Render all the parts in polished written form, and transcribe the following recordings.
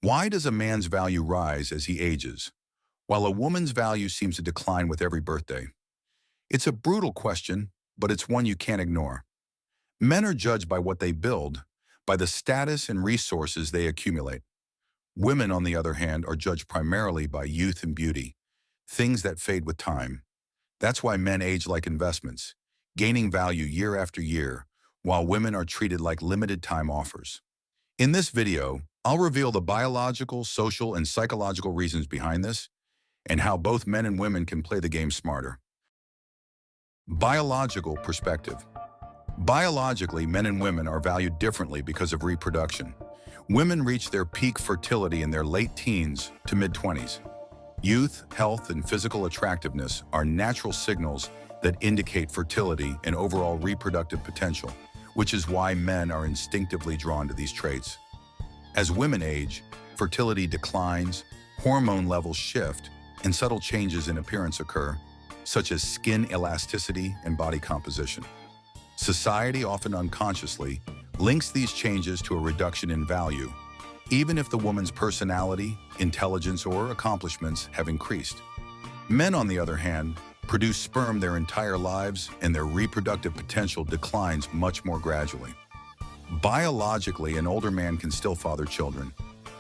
Why does a man's value rise as he ages, while a woman's value seems to decline with every birthday? It's a brutal question, but it's one you can't ignore. Men are judged by what they build, by the status and resources they accumulate. Women, on the other hand, are judged primarily by youth and beauty, things that fade with time. That's why men age like investments, gaining value year after year, while women are treated like limited time offers. In this video, I'll reveal the biological, social, and psychological reasons behind this, and how both men and women can play the game smarter. Biological perspective. Biologically, men and women are valued differently because of reproduction. Women reach their peak fertility in their late teens to mid-20s. Youth, health, and physical attractiveness are natural signals that indicate fertility and overall reproductive potential, which is why men are instinctively drawn to these traits. As women age, fertility declines, hormone levels shift, and subtle changes in appearance occur, such as skin elasticity and body composition. Society, often unconsciously, links these changes to a reduction in value, even if the woman's personality, intelligence, or accomplishments have increased. Men, on the other hand, produce sperm their entire lives, and their reproductive potential declines much more gradually. Biologically, an older man can still father children,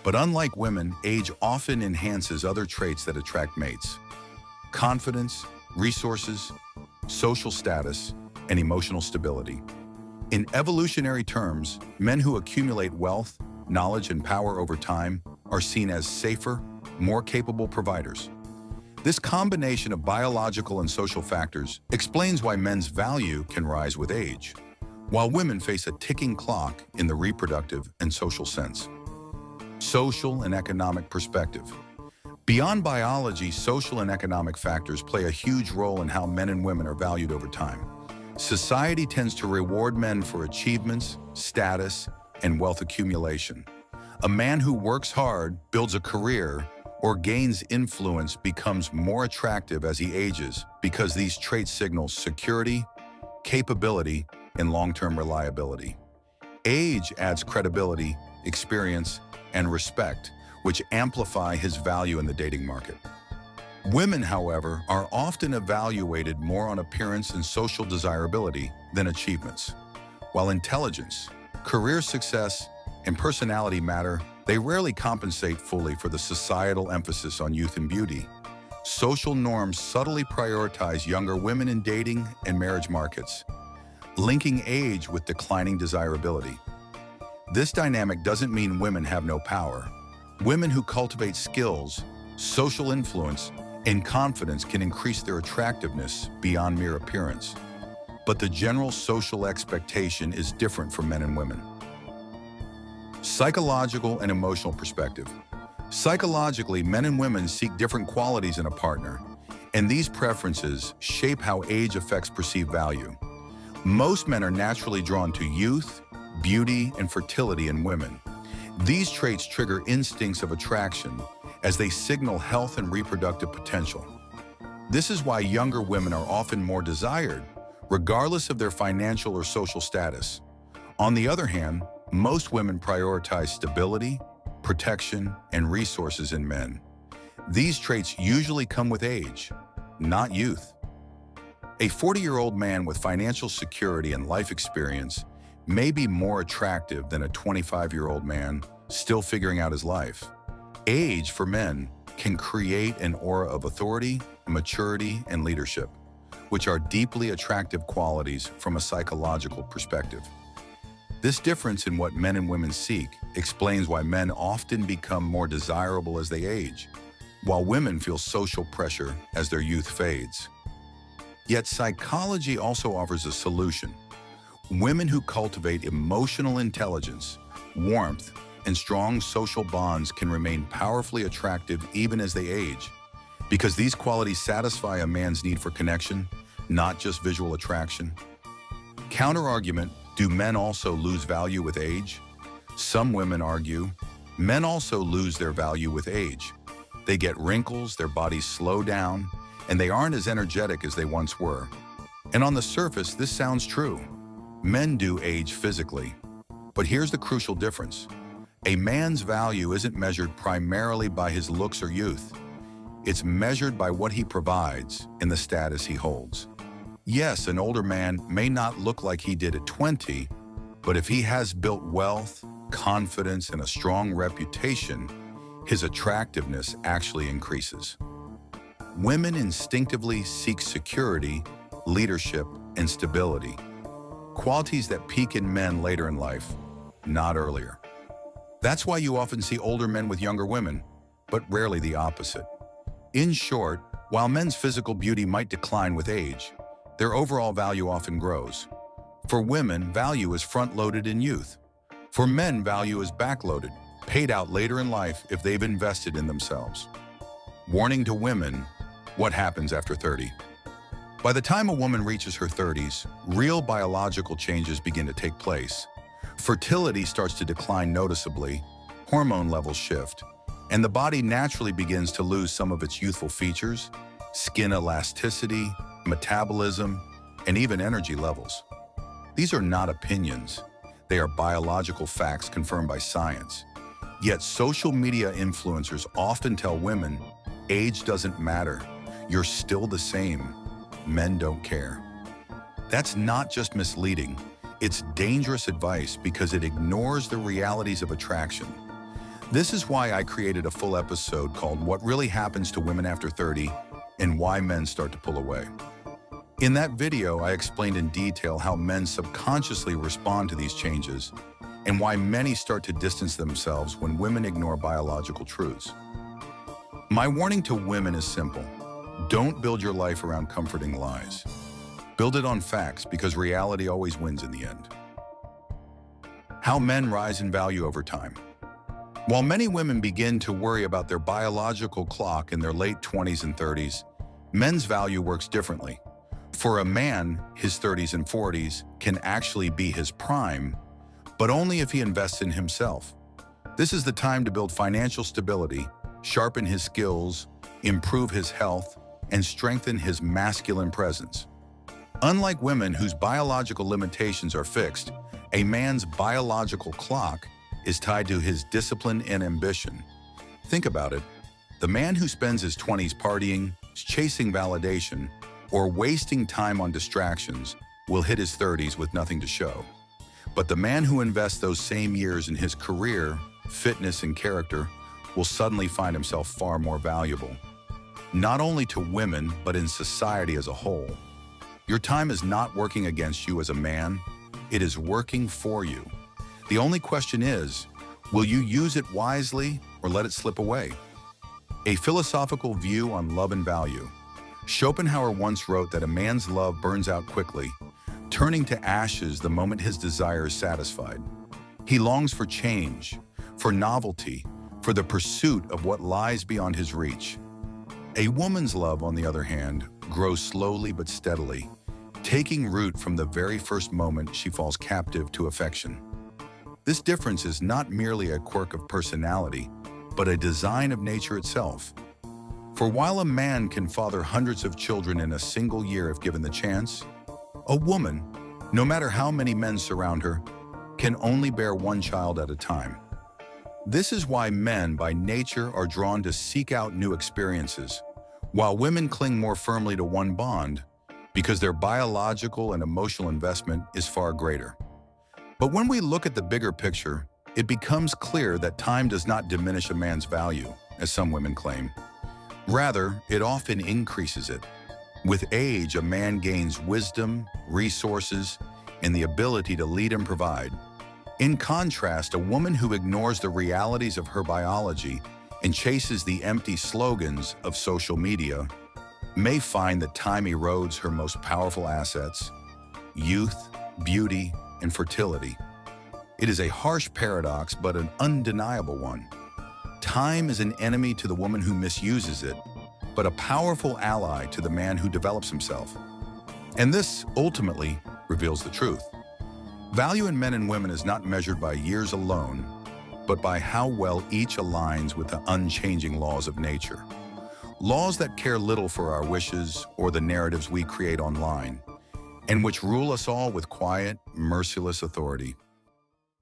but unlike women, age often enhances other traits that attract mates: confidence, resources, social status, and emotional stability. In evolutionary terms, men who accumulate wealth, knowledge, and power over time are seen as safer, more capable providers. This combination of biological and social factors explains why men's value can rise with age, while women face a ticking clock in the reproductive and social sense. Social and economic perspective. Beyond biology, social and economic factors play a huge role in how men and women are valued over time. Society tends to reward men for achievements, status, and wealth accumulation. A man who works hard, builds a career, or gains influence becomes more attractive as he ages because these traits signal security, capability, and long-term reliability. Age adds credibility, experience, and respect, which amplify his value in the dating market. Women, however, are often evaluated more on appearance and social desirability than achievements. While intelligence, career success, and personality matter, they rarely compensate fully for the societal emphasis on youth and beauty. Social norms subtly prioritize younger women in dating and marriage markets, linking age with declining desirability. This dynamic doesn't mean women have no power. Women who cultivate skills, social influence, and confidence can increase their attractiveness beyond mere appearance. But the general social expectation is different for men and women. Psychological and emotional perspective. Psychologically, men and women seek different qualities in a partner, and these preferences shape how age affects perceived value. Most men are naturally drawn to youth, beauty, and fertility in women. These traits trigger instincts of attraction as they signal health and reproductive potential. This is why younger women are often more desired, regardless of their financial or social status. On the other hand, most women prioritize stability, protection, and resources in men. These traits usually come with age, not youth. A 40-year-old man with financial security and life experience may be more attractive than a 25-year-old man still figuring out his life. Age, for men, can create an aura of authority, maturity, and leadership, which are deeply attractive qualities from a psychological perspective. This difference in what men and women seek explains why men often become more desirable as they age, while women feel social pressure as their youth fades. Yet psychology also offers a solution. Women who cultivate emotional intelligence, warmth, and strong social bonds can remain powerfully attractive even as they age, because these qualities satisfy a man's need for connection, not just visual attraction. Counter-argument: do men also lose value with age? Some women argue, men also lose their value with age. They get wrinkles, their bodies slow down, and they aren't as energetic as they once were. And on the surface, this sounds true. Men do age physically. But here's the crucial difference. A man's value isn't measured primarily by his looks or youth. It's measured by what he provides and the status he holds. Yes, an older man may not look like he did at 20, but if he has built wealth, confidence, and a strong reputation, his attractiveness actually increases. Women instinctively seek security, leadership, and stability, qualities that peak in men later in life, not earlier. That's why you often see older men with younger women, but rarely the opposite. In short, while men's physical beauty might decline with age, their overall value often grows. For women, value is front-loaded in youth. For men, value is back-loaded, paid out later in life if they've invested in themselves. Warning to women, what happens after 30? By the time a woman reaches her 30s, real biological changes begin to take place. Fertility starts to decline noticeably, hormone levels shift, and the body naturally begins to lose some of its youthful features, skin elasticity, metabolism, and even energy levels. These are not opinions. They are biological facts confirmed by science. Yet social media influencers often tell women, age doesn't matter. You're still the same. Men don't care. That's not just misleading. It's dangerous advice because it ignores the realities of attraction. This is why I created a full episode called What Really Happens to Women After 30 and Why Men Start to Pull Away. In that video, I explained in detail how men subconsciously respond to these changes and why many start to distance themselves when women ignore biological truths. My warning to women is simple. Don't build your life around comforting lies. Build it on facts because reality always wins in the end. How men rise in value over time. While many women begin to worry about their biological clock in their late 20s and 30s, men's value works differently. For a man, his 30s and 40s can actually be his prime, but only if he invests in himself. This is the time to build financial stability, sharpen his skills, improve his health, and strengthen his masculine presence. Unlike women whose biological limitations are fixed, a man's biological clock is tied to his discipline and ambition. Think about it. The man who spends his 20s partying, chasing validation, or wasting time on distractions will hit his 30s with nothing to show. But the man who invests those same years in his career, fitness, and character will suddenly find himself far more valuable. Not only to women, but in society as a whole. Your time is not working against you as a man, it is working for you. The only question is, will you use it wisely or let it slip away? A philosophical view on love and value. Schopenhauer once wrote that a man's love burns out quickly, turning to ashes the moment his desire is satisfied. He longs for change, for novelty, for the pursuit of what lies beyond his reach. A woman's love, on the other hand, grows slowly but steadily, taking root from the very first moment she falls captive to affection. This difference is not merely a quirk of personality, but a design of nature itself. For while a man can father hundreds of children in a single year if given the chance, a woman, no matter how many men surround her, can only bear one child at a time. This is why men by nature are drawn to seek out new experiences, while women cling more firmly to one bond because their biological and emotional investment is far greater. But when we look at the bigger picture, it becomes clear that time does not diminish a man's value, as some women claim. Rather, it often increases it. With age, a man gains wisdom, resources, and the ability to lead and provide. In contrast, a woman who ignores the realities of her biology and chases the empty slogans of social media may find that time erodes her most powerful assets: youth, beauty, and fertility. It is a harsh paradox, but an undeniable one. Time is an enemy to the woman who misuses it, but a powerful ally to the man who develops himself. And this, ultimately, reveals the truth. Value in men and women is not measured by years alone, but by how well each aligns with the unchanging laws of nature. Laws that care little for our wishes or the narratives we create online, and which rule us all with quiet, merciless authority.